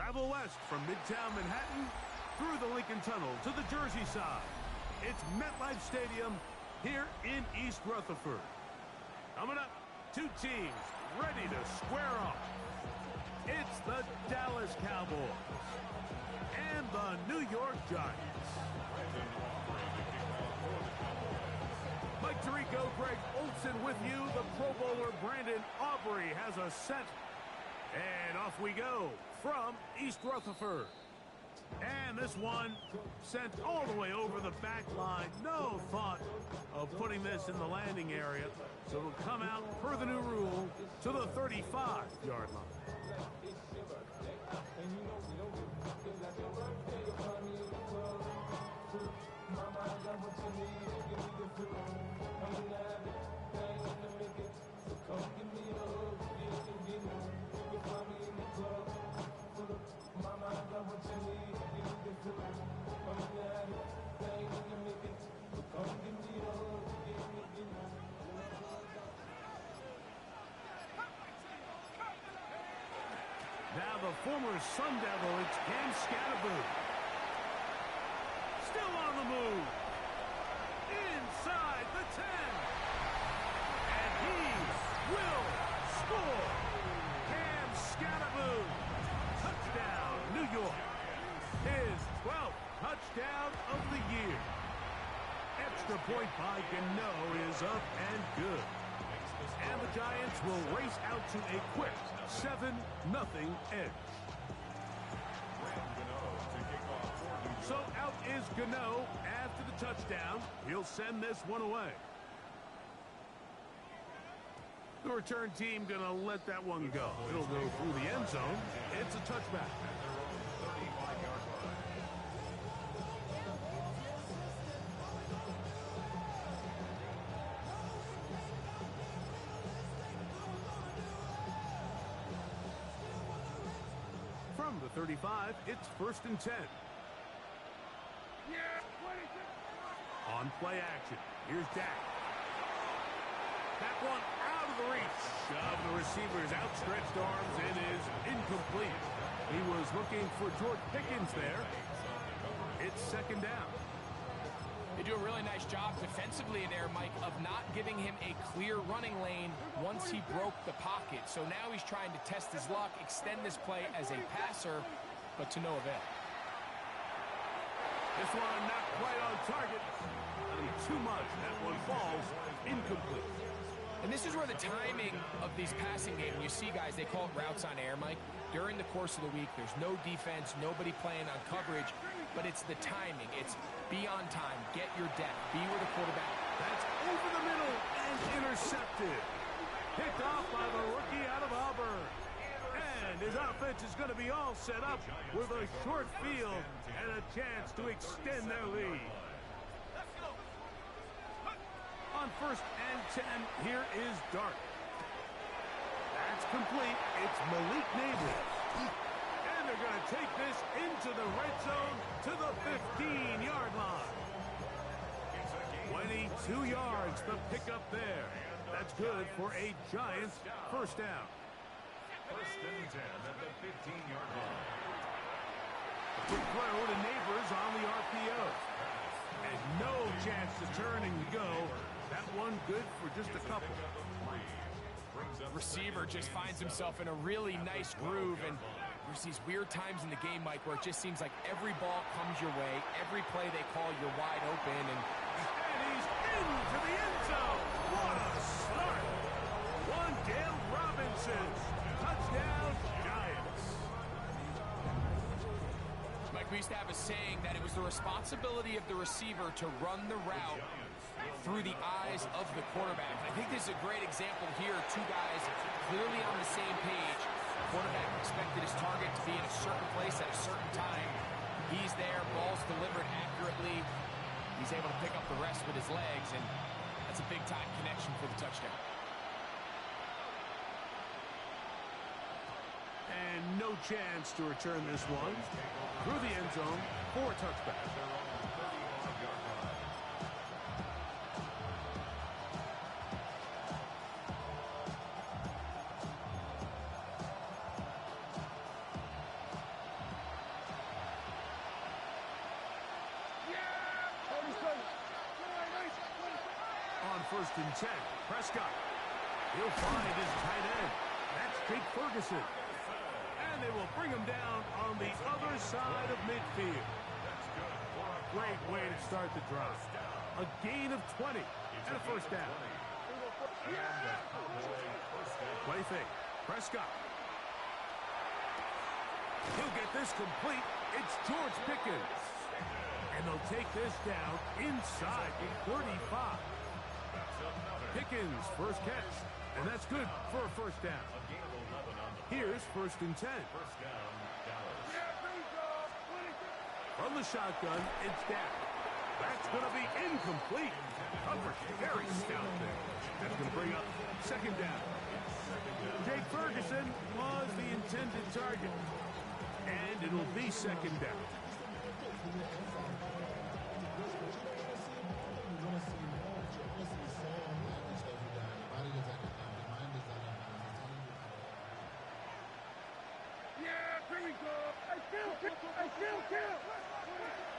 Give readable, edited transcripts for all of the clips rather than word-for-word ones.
Travel west from Midtown Manhattan through the Lincoln Tunnel to the Jersey side. It's MetLife Stadium here in East Rutherford. Coming up, two teams ready to square off. It's the Dallas Cowboys and the New York Giants. Mike Tirico, Greg Olsen with you. The Pro Bowler Brandon Aubrey has a set. And off we go from East Rutherford. And this one sent all the way over the back line. No thought of putting this in the landing area. So it'll come out, per the new rule, to the 35-yard line. Now the former Sun Devil, it's Cam Skattebo. Still on the move. Inside the 10. And he will score. Cam Skattebo. Touchdown, New York. His 12th touchdown of the year. Extra point by Gano is up and good. And the Giants will race out to a quick 7-0 edge. So out is Gano after the touchdown. He'll send this one away. The return team going to let that one go. It'll go through the end zone. It's a touchback. From the 35, it's 1st and 10. On play action, here's Dak. That one out of the reach of the receiver's outstretched arms. It is incomplete. He was looking for George Pickens there. It's 2nd down. They do a really nice job defensively in there, Mike, of not giving him a clear running lane once he broke the pocket. So now he's trying to test his luck, extend this play as a passer, but to no avail. This one not quite on target. Too much. That one falls incomplete. And this is where the timing of these passing games, you see guys, they call it routes on air, Mike. During the course of the week, there's no defense, nobody playing on coverage, but it's the timing. It's be on time, get your depth, be with the quarterback. That's over the middle and intercepted. Picked off by the rookie out of Auburn. And his offense is going to be all set up with a short field and a chance to extend their lead. On 1st and 10, here is Dart. That's complete. It's Malik Nabers. And they're going to take this into the red zone to the 15-yard line. 22 yards, the pickup there. That's good for a Giants 1st down. 1st and 10 at the 15-yard line. Quick throw to Nabers on the RPO. And no chance to turn and go. That one good for just a couple. Receiver just finds himself in a really nice groove, and there's these weird times in the game, Mike, where it just seems like every ball comes your way. Every play they call, you're wide open. And he's into the end zone. What a start. Wan'Dale Robinson. Touchdown, Giants. Mike, we used to have a saying that it was the responsibility of the receiver to run the route through the eyes of the quarterback. I think this is a great example here. Two guys clearly on the same page. The quarterback expected his target to be in a certain place at a certain time. He's there, ball's delivered accurately. He's able to pick up the rest with his legs, and that's a big-time connection for the touchdown. And no chance to return this one through the end zone for a touchback. first and 10. Prescott. He'll find his tight end. That's Jake Ferguson. And they will bring him down on the other side of midfield. Great way to start the drive. A gain of 20 and a first down. Play fake. Prescott. He'll get this complete. It's George Pickens. And they'll take this down inside the 35. Pickens, first catch. And that's good for a first down. Here's first and 10. From the shotgun, it's down. That's going to be incomplete. Coverage very stout there. That's going to bring up second down. Jake Ferguson was the intended target. And it'll be second down.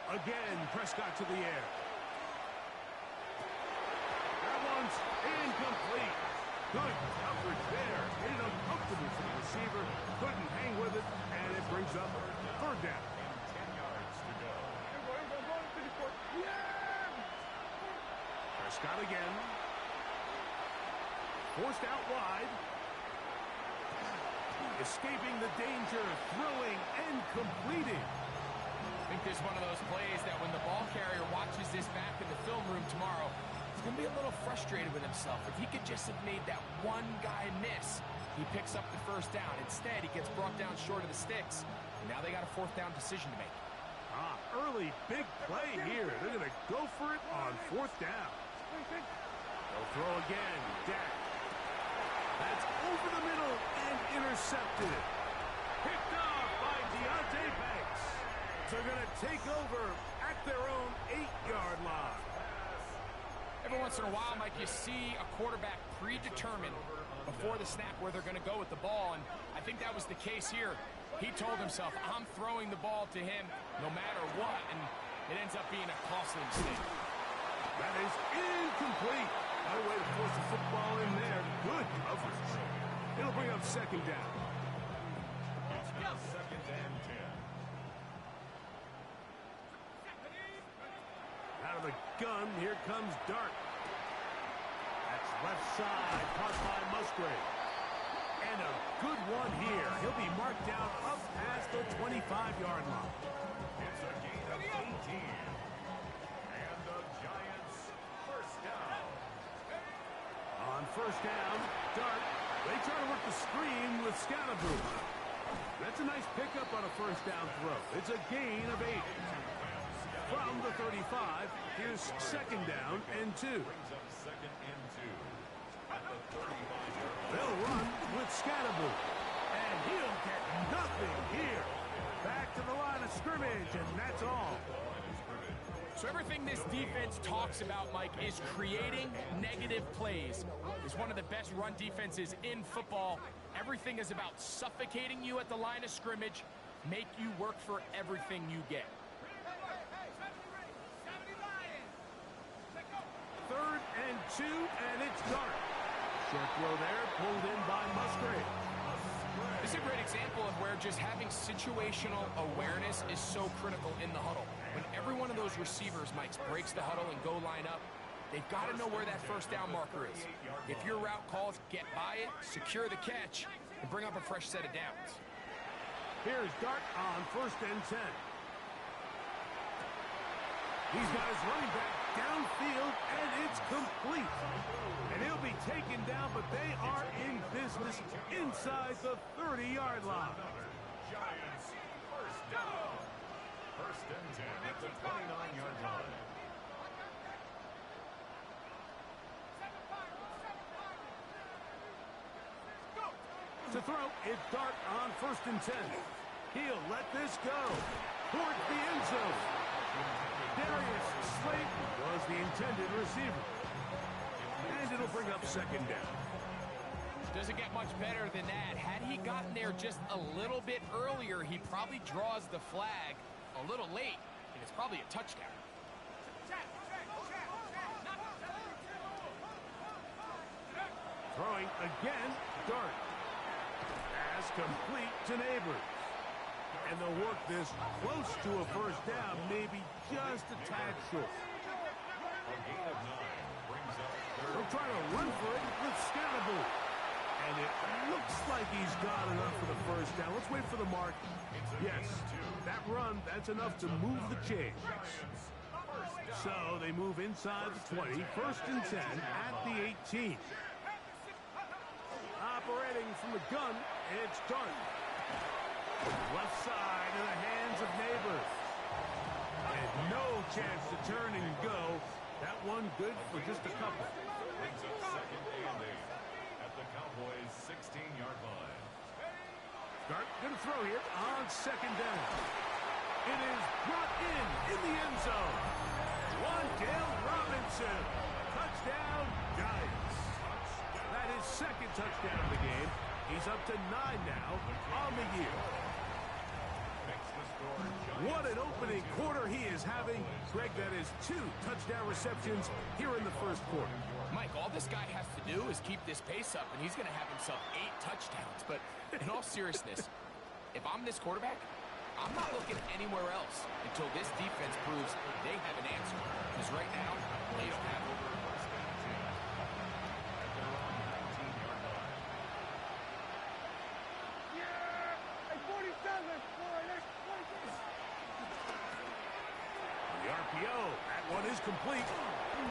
Again, Prescott to the air. That one's incomplete. Good coverage there. Made it uncomfortable for the receiver. Couldn't hang with it, and it brings up third down. 10 yards to go. Prescott again. Forced out wide. Escaping the danger, throwing and completing. I think this is one of those plays that when the ball carrier watches this back in the film room tomorrow, he's going to be a little frustrated with himself. If he could just have made that one guy miss, he picks up the first down. Instead, he gets brought down short of the sticks. And now they got a fourth down decision to make. Early big play here. They're going to go for it on fourth down. They'll throw again. Dak. That's over the middle and intercepted. Picked off by Deontay Banks. They're going to take over at their own 8-yard line. Every once in a while, Mike, you see a quarterback predetermined before the snap where they're going to go with the ball, and I think that was the case here. He told himself, I'm throwing the ball to him no matter what, and it ends up being a costly mistake. That is incomplete. No way to force the football in there. Good coverage. It'll bring up second down. Second and 10. Out of the gun, here comes Dart. That's left side, caught by Musgrave. And a good one here. He'll be marked down up past the 25-yard line. It's a gain of 18. And the Giants first down. On first down, Dart. They try to work the screen with Scalaboo. That's a nice pickup on a first down throw. It's a gain of 8. From the 35, here's second down and 2. Brings up second and 2. At the 35-yard line. They'll run with Scalaboo. And he'll get nothing here. Back to the line of scrimmage, and that's all. So everything this defense talks about, Mike, is creating negative plays. It's one of the best run defenses in football. Everything is about suffocating you at the line of scrimmage, make you work for everything you get. Third and 2, and it's Dart. Short throw there, pulled in by Musgrave. This is a great example of where just having situational awareness is so critical in the huddle. When every one of those receivers, Mike, breaks the huddle and go line up, they've got to know where that first down marker is. If your route calls, get by it, secure the catch, and bring up a fresh set of downs. Here's Dart on first and 10. He's got his running back downfield, and it's complete. And he'll be taken down, but they are in business inside the 30-yard line. Giants first down. First and 10 at the 29-yard line. To throw, it's Dart on first and 10. He'll let this go towards the end zone. Darius Slayton was the intended receiver. And it'll bring up second down. Doesn't get much better than that. Had he gotten there just a little bit earlier, he probably draws the flag a little late, and it's probably a touchdown. Throwing again, Dart. Pass complete to Neighbors. And they'll work this close to a first down, maybe just a tad short. A gain of 9 brings up They'll try to run for it with Scatterbo. And it looks like he's got enough for the first down. Let's wait for the mark. Yes, that run, that's enough to move the chains. So they move inside the 20, first and 10 at the 18. Operating from the gun, it's Dart. Left side in the hands of Neighbors. And no chance to turn and go. That one good for just a couple. brings up second and 8 at the Cowboys' 16-yard line. Dart gonna throw here on second down. It is brought in the end zone. Wan'Dale Robinson. Touchdown, Giants. That is second touchdown of the game. He's up to 9 now on the year. Makes the score Giants. What an opening quarter he is having. Greg, that is 2 touchdown receptions here in the first quarter. Mike, all this guy has to do is keep this pace up, and he's going to have himself 8 touchdowns. But in all seriousness, if I'm this quarterback, I'm not looking anywhere else until this defense proves they have an answer. Because right now, they don't have it. The RPO, that one is complete. And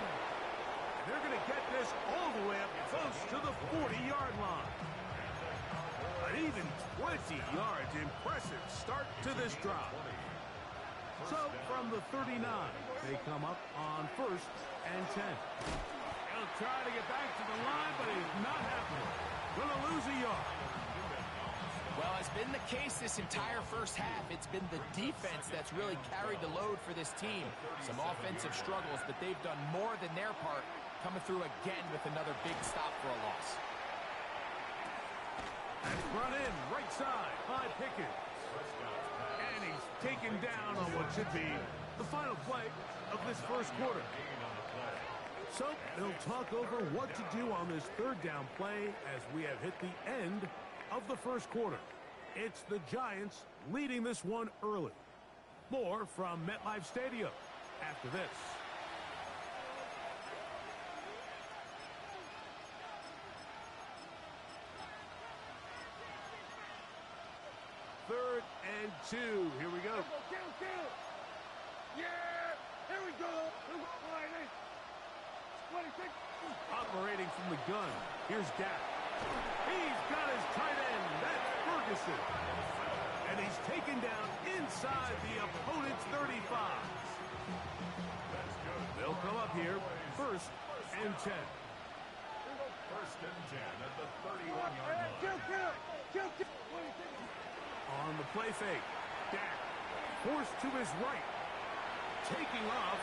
they're going to get this all the way up close to the 40-yard line. An even 20 yards. Impressive start to this drive. So from the 39, they come up on first and 10. He'll try to get back to the line, but he's not happening. Going to lose a yard. Well, it's been the case this entire first half. It's been the defense that's really carried the load for this team. Some offensive struggles, but they've done more than their part, coming through again with another big stop for a loss. And run in, right side by Pickens. And he's taken down on what should be the final play of this first quarter. So they'll talk over what to do on this third down play as we have hit the end of the first quarter. It's the Giants leading this one early. More from MetLife Stadium after this. Third and 2. Here we go. Yeah! Here we go! Operating from the gun. Here's Dak. He's got his tight end. That's Ferguson. And he's taken down inside the opponent's 35. They'll come up here first and 10. First and 10 at the 31-yard line. On the play fake, Dak forced to his right. Taking off.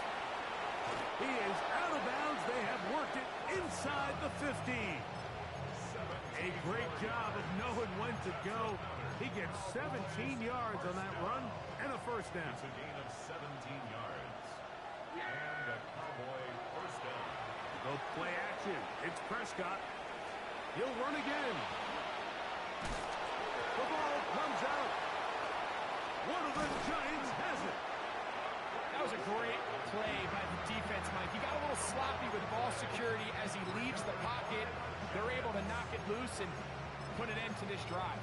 He is out of bounds. They have worked it inside the 15. A great job of knowing when to go. He gets 17 yards on that run and a first down. It's a gain of 17 yards. And a Cowboy first down. Go play action. It's Prescott. He'll run again. The ball comes out. One of the Giants has it. That was a great play by the defense, Mike. He got a little sloppy with ball security as he leaves the pocket. They're able to knock it loose and put an end to this drive.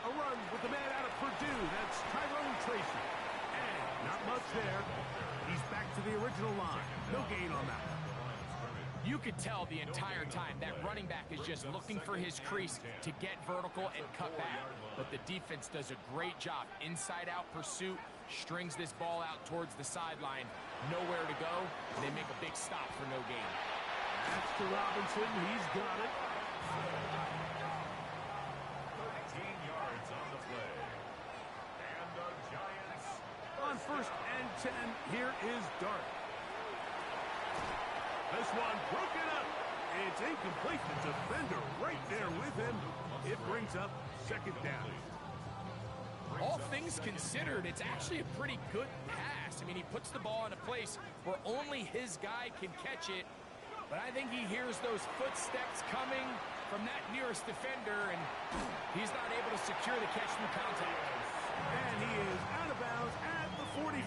A run with the man out of Purdue. That's Tyrone Tracy. And not much there. He's back to the original line. No gain on that. You could tell the entire time that running back is just looking for his crease to get vertical and cut back. But the defense does a great job. Inside-out pursuit, strings this ball out towards the sideline. Nowhere to go, and they make a big stop for no gain. That's to Robinson. He's got it. 13 yards on the play. And the Giants On first and 10, here is Dart. This one broken up. It's incomplete. The defender right there with him. It brings up second down. All things considered, it's actually a pretty good pass. I mean, he puts the ball in a place where only his guy can catch it. But I think he hears those footsteps coming from that nearest defender, and he's not able to secure the catch through contact. And he is out of bounds at the 45.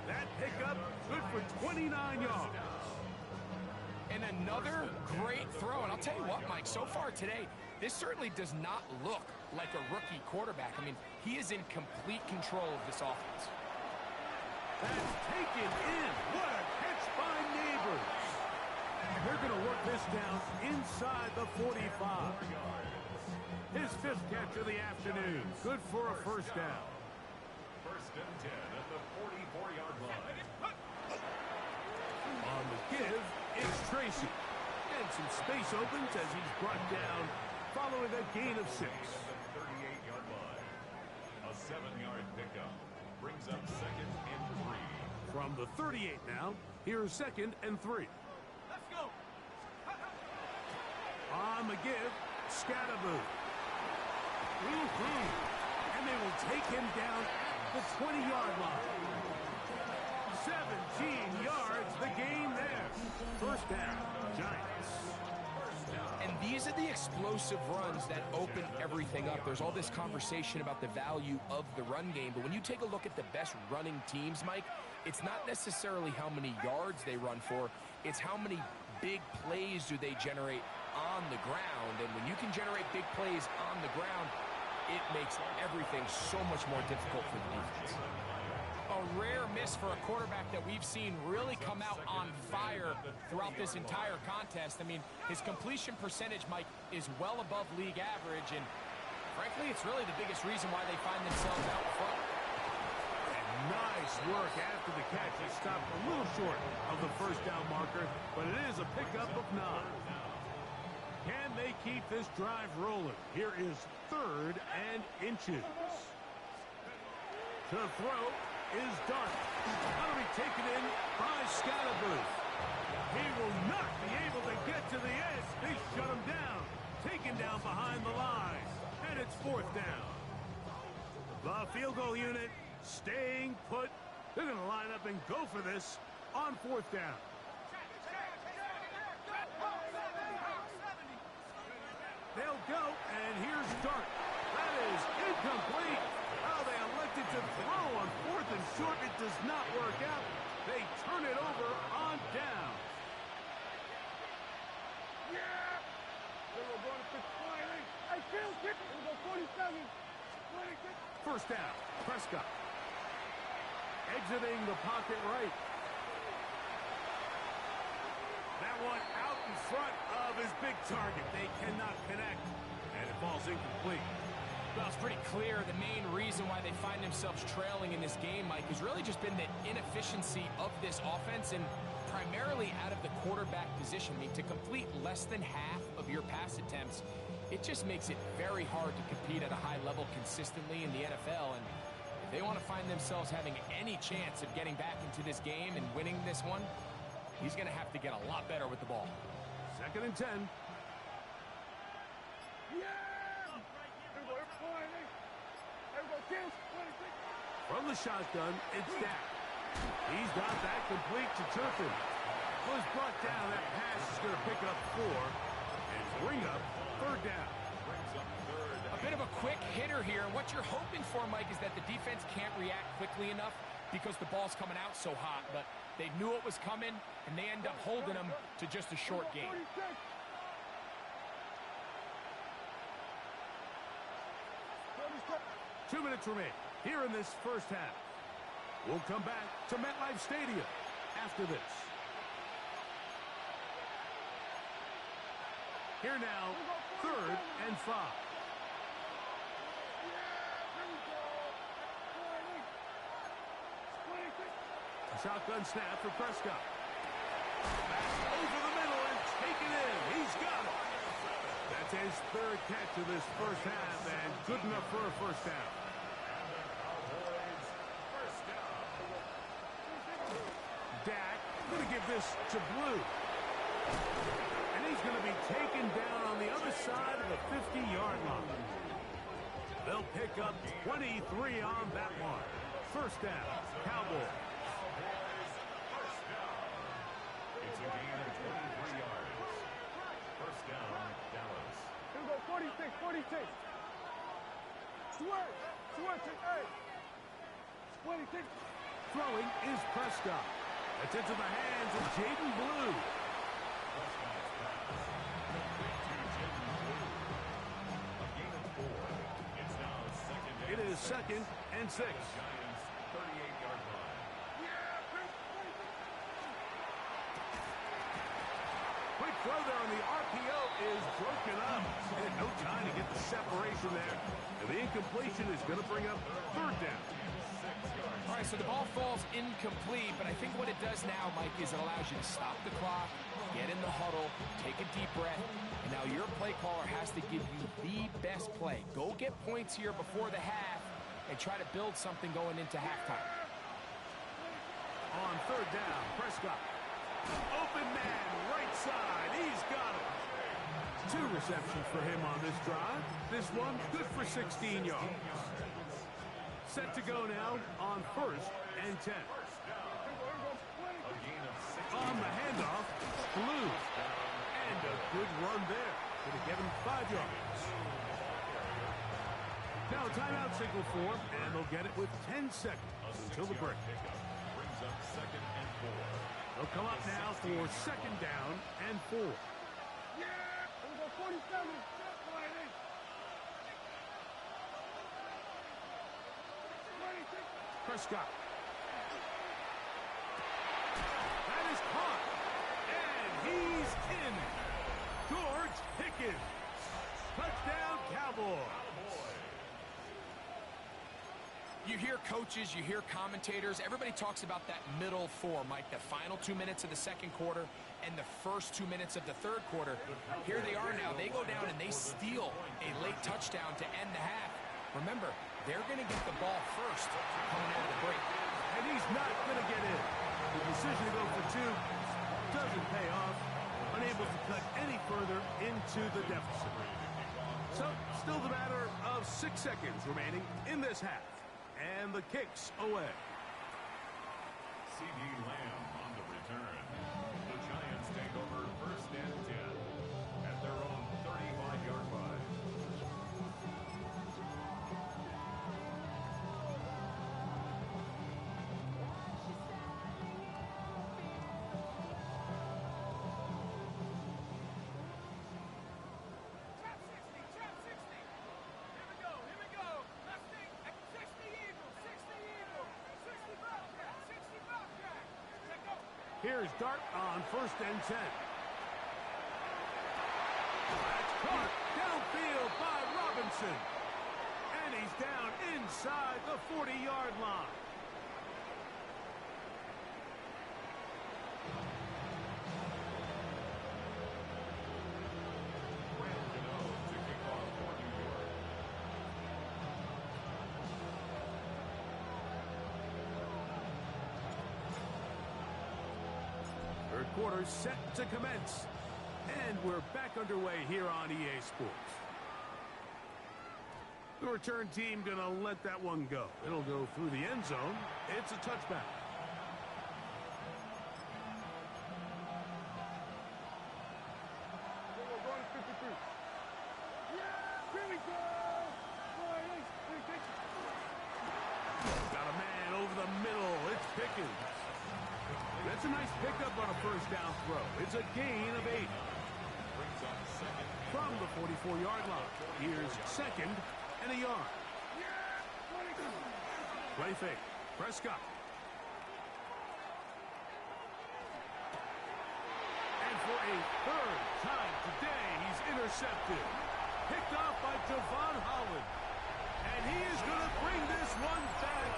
That pickup good for 29 yards. And another great throw. And I'll tell you what, Mike, so far today, this certainly does not look like a rookie quarterback. I mean, he is in complete control of this offense. That's taken in. What a catch by Neighbors. They're going to work this down inside the 45. His fifth catch of the afternoon. Good for a first down. First and 10 at the 44-yard line. On the give, it's Tracy. And some space opens as he's brought down following a gain of 6. At the 38-yard line. A 7-yard pickup brings up second and 3. From the 38 now, here's second and 3. Let's go. On the give, Scatterboo. And they will take him down at the 20-yard line. 17 yards, the gain there. First down, Giants. And these are the explosive runs that open everything up. There's all this conversation about the value of the run game, but when you take a look at the best running teams, Mike, it's not necessarily how many yards they run for, it's how many big plays do they generate on the ground. And when you can generate big plays on the ground, it makes everything so much more difficult for the defense. A rare miss for a quarterback that we've seen really come out on fire throughout this entire contest. I mean, his completion percentage, Mike, is well above league average, and frankly, it's really the biggest reason why they find themselves out front. And nice work after the catch. He stopped a little short of the first down marker, but it is a pickup of 9. Can they keep this drive rolling? Here is third and inches. To throw is Dart. That'll be taken in by Scatterboo. He will not be able to get to the edge. They shut him down. Taken down behind the line. And it's fourth down. The field goal unit staying put. They're going to line up and go for this on fourth down. They'll go, and here's Dart. That is incomplete. Oh, they elected to throw on fourth and short. It does not work out. They turn it over on down. Yeah. They were going to finally. I feel kick. It was 47. 26. First down, Prescott. Exiting the pocket right. That one out in front of his big target. They cannot connect, and it falls incomplete. Well, it's pretty clear the main reason why they find themselves trailing in this game, Mike, has really just been the inefficiency of this offense and primarily out of the quarterback position. I mean, to complete less than half of your pass attempts, it just makes it very hard to compete at a high level consistently in the NFL. And if they want to find themselves having any chance of getting back into this game and winning this one, he's going to have to get a lot better with the ball. Second and 10. From the shotgun, it's Dak. He's got that complete to Turpin. Was brought down. That pass is going to pick up 4 and bring up third down. A bit of a quick hitter here, and what you're hoping for, Mike, is that the defense can't react quickly enough because the ball's coming out so hot, but they knew it was coming, and they end up holding them to just a short game. 2 minutes remain here in this first half. We'll come back to MetLife Stadium after this. Here now, third and 5. Shotgun snap for Prescott. Back over the middle and taken in. He's got it. That's his third catch of this first half and good enough for a first down. Dak going to give this to Blue. And he's going to be taken down on the other side of the 50-yard line. They'll pick up 23 on that one. First down, Cowboys. It's a gain of 23 yards. First down, Dallas. Here we go, 46, 46. Switch, hey. 26. Throwing is Prescott. It's into the hands of Jaden Blue. Prescott's pass. Complete to Jaden Blue. A gain of 4. It's now second and It is 6. second and 6. Giants 38-yard line. Quick throw there on the RPO is broken up. And no time to get the separation there. And the incompletion is going to bring up third down. All right, so the ball falls incomplete, but I think what it does now, Mike, is it allows you to stop the clock, get in the huddle, take a deep breath, and now your play caller has to give you the best play. Go get points here before the half and try to build something going into halftime. On third down, Prescott. Open man, right side. He's got it. 2 receptions for him on this drive. This one good for 16 yards. Set to go now on first and 10. On the handoff, Blue. And a good run there. Going to get him 5 yards. Now a timeout signal for him, and they'll get it with 10 seconds until the break. Brings up second and 4. They'll come up now for second down and 4. Yeah! Here we go, 47. Prescott. That is caught. And he's in. George Pickens. Touchdown, Cowboys. You hear coaches, you hear commentators, everybody talks about that middle four, Mike, the final 2 minutes of the second quarter and the first 2 minutes of the third quarter. Here they are now. They go down and they steal a late touchdown to end the half. Remember, they're going to get the ball first coming out of the break. And he's not going to get in. The decision to go for 2 doesn't pay off. Unable to cut any further into the deficit. So, still the matter of 6 seconds remaining in this half. And the kick's away. C.D. Lamb on the return. The Giants take over first and 10 at their own 35-yard line. Here's Dart on first and 10. That's caught downfield by Robinson. And he's down inside the 40-yard line. Brandon Gano to kick off for New York. Third quarter set to commence. And we're back underway here on EA Sports. The return team going to let that one go. It'll go through the end zone. It's a touchback. We're going to 53. Yeah! Here we go! Got a man over the middle. It's Pickens. That's a nice pickup on a first down throw. It's a gain of 8. Brings up second. From the 44-yard line. Here's second and a yard. Play fake. Prescott. And for a third time today, he's intercepted. Picked off by Javon Holland. And he is going to bring this one back.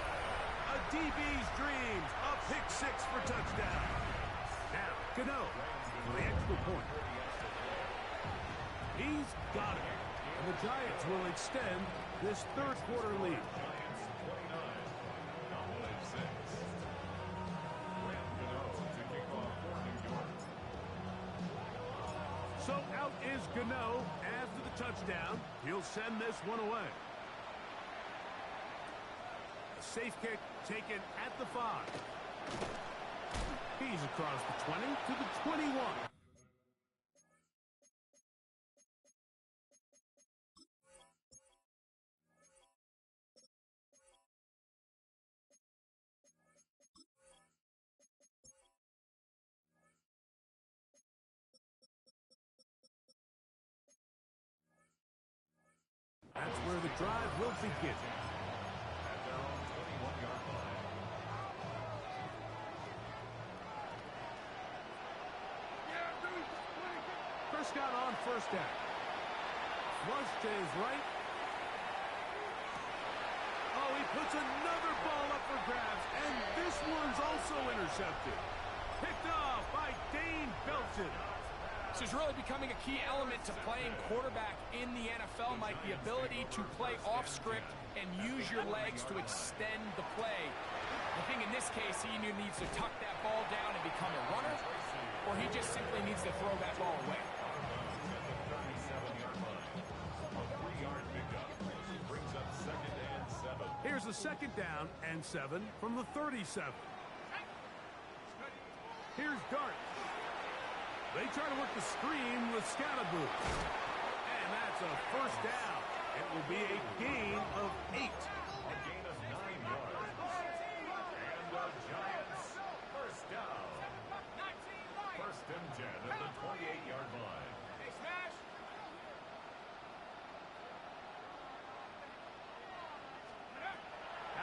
A DB's dreams. A pick 6 for touchdown. Now, Gano for the extra point. He's got it. And the Giants will extend this third quarter lead. Giants 29. Cowboys 6. Brandon Gano to kick off for New York. is Gano after the touchdown. He'll send this one away. A safe kick taken at the 5. He's across the 20 to the 21. That's where the drive will begin. At their own 21-yard line. Prescott on first down. Flush to his right. Oh, he puts another ball up for grabs, and this one's also intercepted. Picked off by Dane Belton. This is really becoming a key element to playing quarterback in the NFL, Mike, the ability to play off script and use your legs to extend the play. I think in this case, he either needs to tuck that ball down and become a runner, or he just simply needs to throw that ball away. Here's a second down and 7 from the 37. Here's Dart. They try to work the screen with Scatterboo. And that's a first down. It will be a gain of 8. A gain of 9 yards. And the Giants first down. First and 10 at the 28-yard line.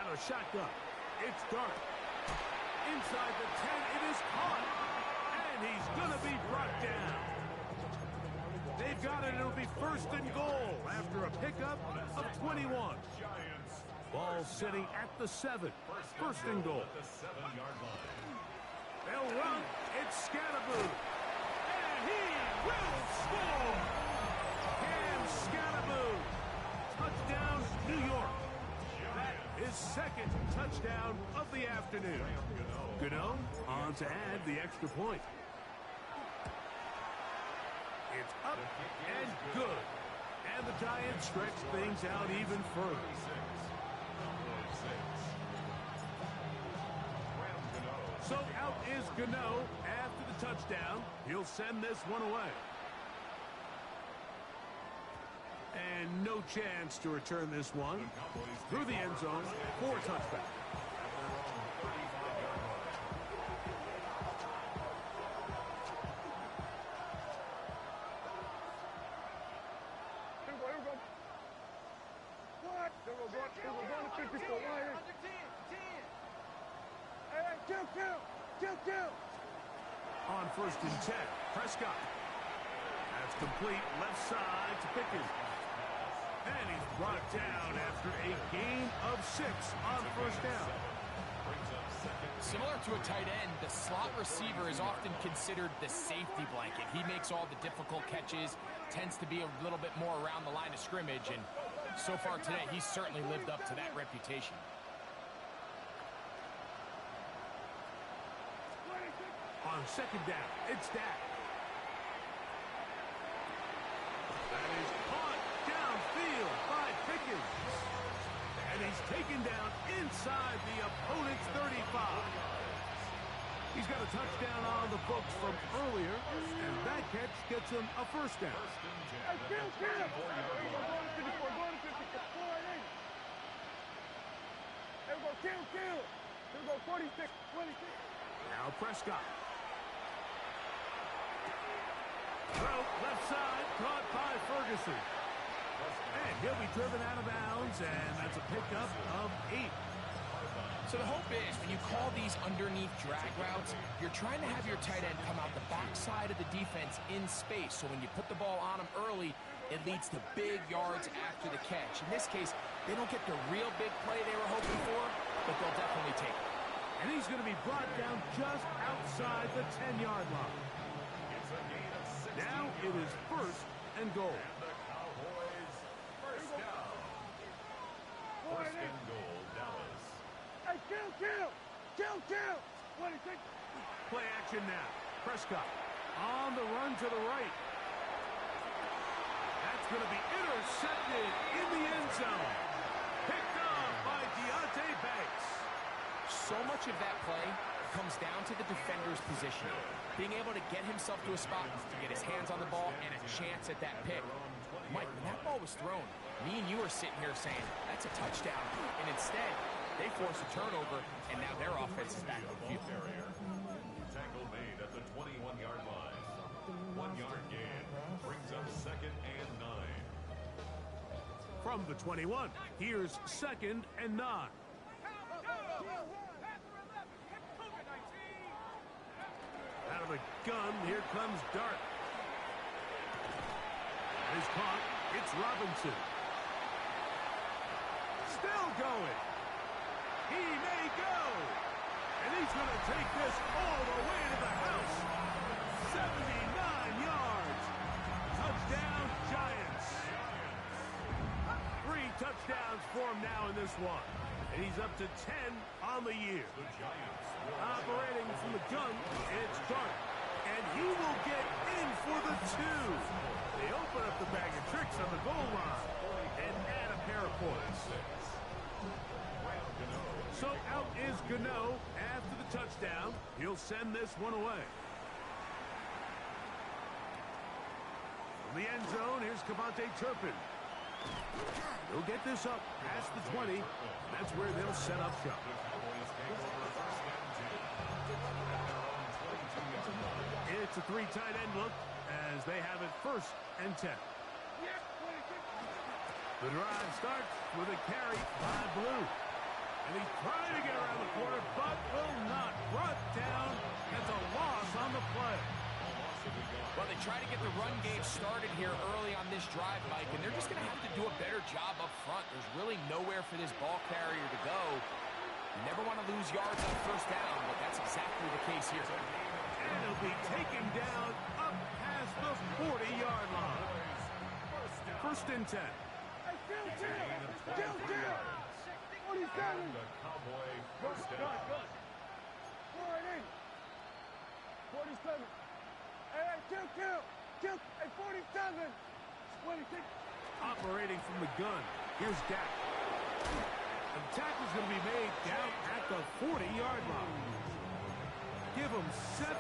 Out of shotgun. It's Dart. Inside the 10, it is caught. And he's going to be brought down. They've got it. It'll be first and goal after a pickup of 21. Ball sitting at the 7. First and goal. At the 7-yard line. They'll run. It's Scatterboo. And he will score. Cam Scatterboo. Touchdown, New York. That is second touchdown of the afternoon. Gano on to add the extra point. It's up and good. And the Giants stretch things out even further. So out is Gano after the touchdown. He'll send this one away. And no chance to return this one through the end zone for a touchback. On first and 10, Prescott. That's complete left side to Pickens. And he's brought down after a gain of 6 on first down. Similar to a tight end, the slot receiver is often considered the safety blanket. He makes all the difficult catches, tends to be a little bit more around the line of scrimmage, and so far today, he's certainly lived up to that reputation. On second down, it's Dak. That is caught downfield by Pickens. And he's taken down inside the opponent's 35. He's got a touchdown on the books from earlier, and that catch gets him a first down. Now Prescott. Throw left side, caught by Ferguson. And he'll be driven out of bounds, and that's a pickup of 8. So the hope is, when you call these underneath drag routes, you're trying to have your tight end come out the backside of the defense in space. So when you put the ball on him early, it leads to big yards after the catch. In this case, they don't get the real big play they were hoping for, but they'll definitely take it. And he's going to be brought down just outside the 10-yard line. Now it is first and goal. And the Cowboys first down. First and goal, Dallas. Hey, kill! 26. Play action now. Prescott on the run to the right. It's going to be intercepted in the end zone. Picked up by Deonte Banks. So much of that play comes down to the defender's positioning. Being able to get himself to a spot to get his hands on the ball and a chance at that pick. Mike, when that ball was thrown, me and you are sitting here saying, that's a touchdown. And instead, they force a turnover, and now their offense is back on the field. Tackle made at the 21-yard line. 1 yard gain brings up 2nd and 9. From the 21, here's 2nd and 9. Out of the gun, here comes Dart. Is caught. It's Robinson. Still going. He may go. And he's going to take this all the way to the house. 79 yards. Touchdown, Giants. 3 touchdowns for him now in this one. And he's up to 10 on the year. Operating from the gun, it's Dart. And he will get in for the 2. They open up the bag of tricks on the goal line and add a pair of points. So out is Gano after the touchdown. He'll send this one away. From the end zone, here's Cavante Turpin. He'll get this up past the 20. That's where they'll set up shop. It's a 3 tight end look as they have it 1st and 10. The drive starts with a carry by Blue. And he's trying to get around the corner, but will not. Brought down. That's a loss on the play. Well, they try to get the run game started here early on this drive, Mike, and they're just going to have to do a better job up front. There's really nowhere for this ball carrier to go. You never want to lose yards on 1st down, but that's exactly the case here. And he'll be taken down up past the 40-yard line. 1st and 10. Kill. 47. The Cowboy first down. 47. Hey, kill. Hey, 47. 26. Operating from the gun. Here's Dak. The tackle's going to be made down at the 40-yard line. Give them 17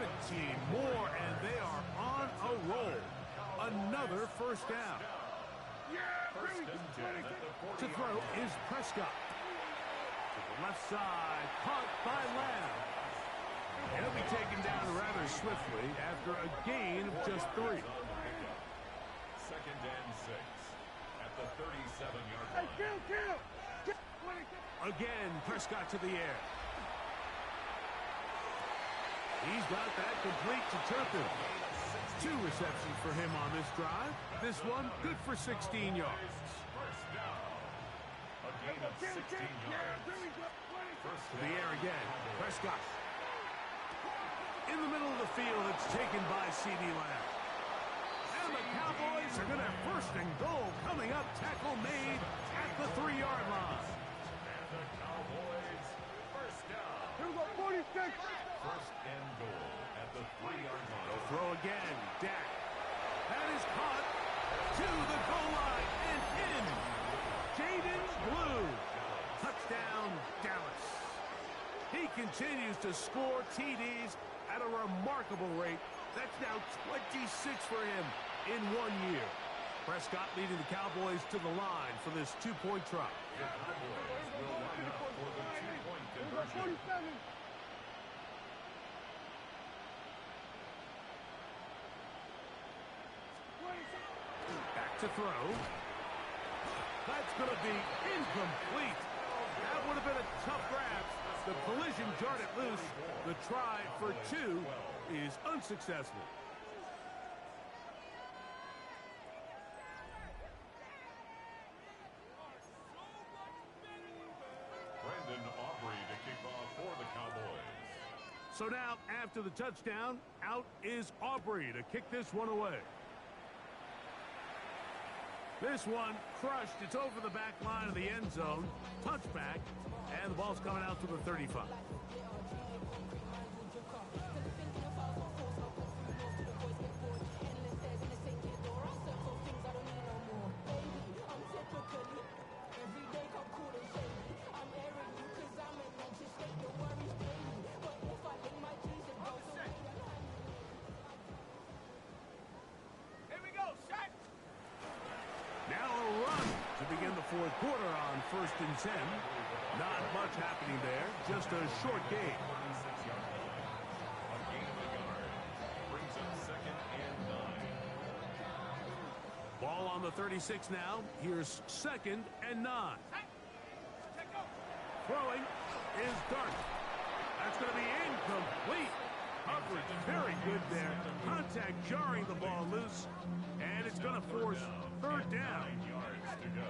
more, and they are on a roll. Another 1st down. To throw is Prescott. To the left side, caught by Lamb. He'll be taken down rather swiftly after a gain of just 3. 2nd and 6 at the 37-yard line. Hey, kill. Again, Prescott to the air. He's got that complete to Turpin. 2 receptions for him on this drive. This one good for 16 yards. First down. A gain of 16 yards. To the air again. Prescott. In the middle of the field, it's taken by C.D. Lamb. And the Cowboys are going to have 1st and goal coming up. Tackle made at the 3-yard line. And the Cowboys first down. Here we go, 46. 1st and goal at the 3-yard line. Throw again. Dak. That is caught to the goal line and in. Jaden Blue. Touchdown, Dallas. He continues to score TDs at a remarkable rate. That's now 26 for him in 1 year. Prescott leading the Cowboys to the line for this 2-point try. The Cowboys will line up for the 2-point conversion. 47. Back to throw. That's going to be incomplete. That would have been a tough grab. The collision jarred it loose. The try for 2 is unsuccessful. Brandon Aubrey to kick off for the Cowboys. So now, after the touchdown, out is Aubrey to kick this one away. This one crushed. It's over the back line of the end zone. Touchback. And the ball's coming out to the 35. fourth quarter on 1st and 10. Not much happening there, just a short game. 36-yard line. A gain of a yard. Brings up 2nd and 9. Ball on the 36 now. Here's 2nd and 9. Throwing is Dart. That's going to be incomplete. Coverage very good there. Contact jarring the ball loose. And it's going to force 3rd down. 9 yards to go.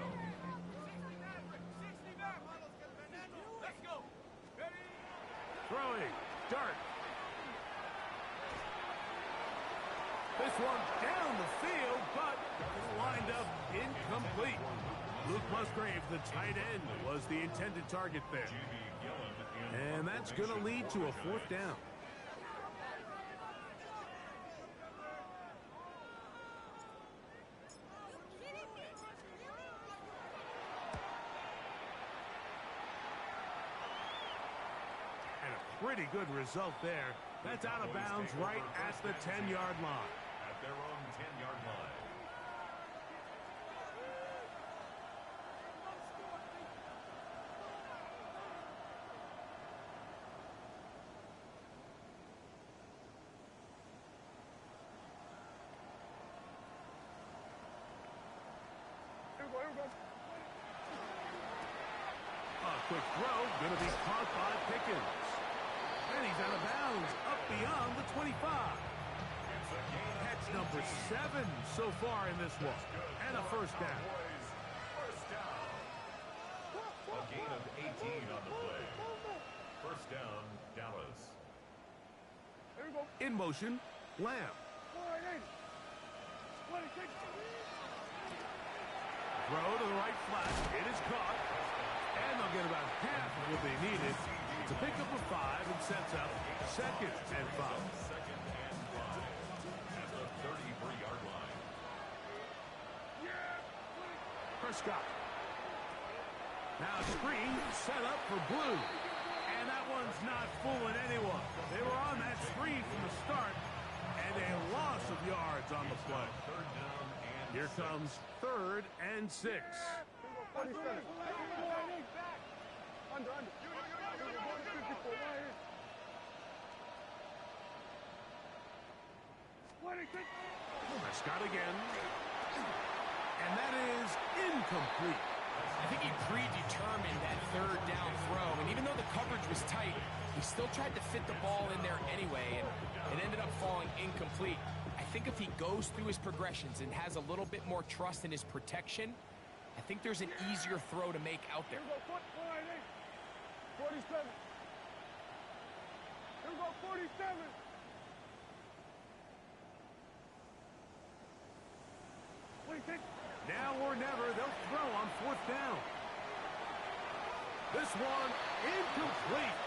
Throwing. Dart. This one down the field, but lined up incomplete. Luke Musgrave, the tight end, was the intended target there. And that's going to lead to a 4th down. And a pretty good result there. That's out of bounds right at the 10-yard line. At their own 10-yard line. A quick throw, going to be caught by Pickens. And he's out of bounds, up beyond the 25. Catch number 7 so far in this one. And a 1st down. First down. A gain of 18 on the play. 1st down, Dallas. In motion, Lamb. Throw to the right flat. It is caught. And they'll get about half of what they needed to pick up a 5 and sets up 2nd and 5. 2nd and 5. At the 33-yard line. Prescott. Now screen set up for Blue. And that one's not fooling anyone. They were on that screen from the start. And a loss of yards on the play. 3rd down and Here comes 3rd and 6. Prescott again. And that is incomplete. I think he predetermined that 3rd down throw, and even though the coverage was tight, he still tried to fit the ball in there anyway, and it ended up falling incomplete. I think if he goes through his progressions and has a little bit more trust in his protection, I think there's an easier throw to make out there. 47. Here we go, 47. Now or never, they'll throw on 4th down. This one incomplete.